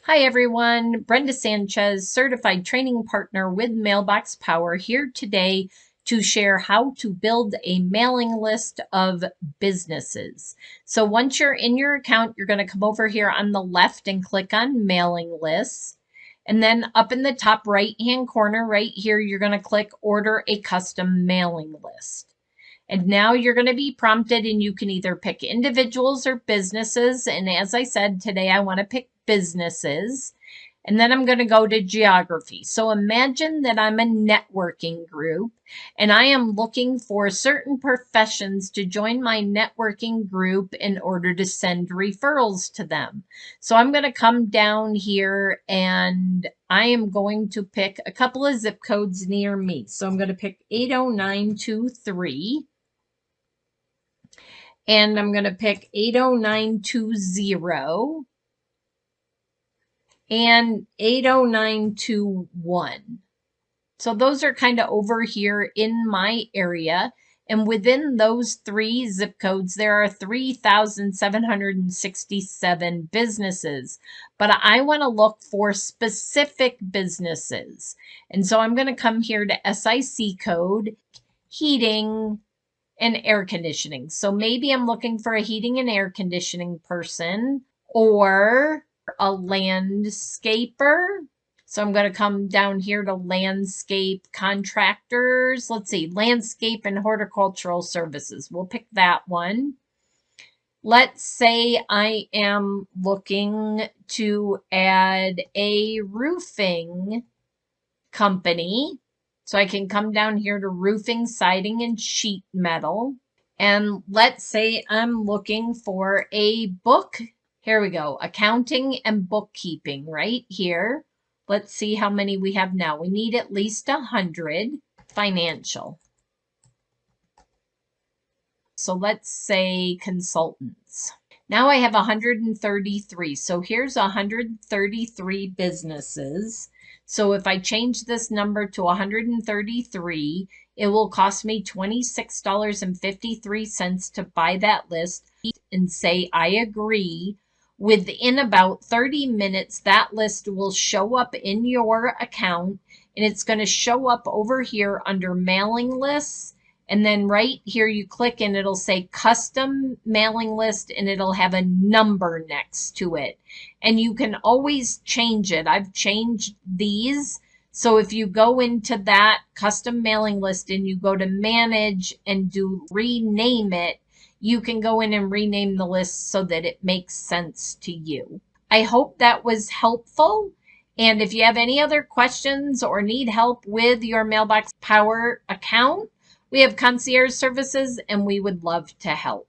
Hi everyone, Brenda Sanchez, certified training partner with Mailbox Power, here today to share how to build a mailing list of businesses. So once you're in your account, you're going to come over here on the left and click on mailing lists. And then up in the top right hand corner right here, you're going to click order a custom mailing list. And now you're going to be prompted and you can either pick individuals or businesses. And as I said, today I want to pick businesses. And then I'm going to go to geography. So imagine that I'm a networking group and I am looking for certain professions to join my networking group in order to send referrals to them. So I'm going to come down here and I am going to pick a couple of zip codes near me. So I'm going to pick 80923. And I'm going to pick 80920 and 80921. So those are kind of over here in my area. And within those three zip codes, there are 3,767 businesses. But I want to look for specific businesses. And so I'm going to come here to SIC code, heating, and air conditioning. So maybe I'm looking for a heating and air conditioning person or a landscaper. So I'm going to come down here to landscape contractors. Let's see, landscape and horticultural services. We'll pick that one. Let's say I am looking to add a roofing company. So I can come down here to roofing, siding, and sheet metal. And let's say I'm looking for a book. Here we go. Accounting and bookkeeping right here. Let's see how many we have now. We need at least 100. Financial. So let's say consultants. Now I have 133. So here's 133 businesses. So if I change this number to 133, it will cost me $26.53 to buy that list and say I agree. Within about 30 minutes, that list will show up in your account and it's going to show up over here under mailing lists. And then right here you click and it'll say custom mailing list and it'll have a number next to it. And you can always change it. I've changed these. So if you go into that custom mailing list and you go to manage and do rename it, you can go in and rename the list so that it makes sense to you. I hope that was helpful. And if you have any other questions or need help with your Mailbox Power account, we have concierge services and we would love to help.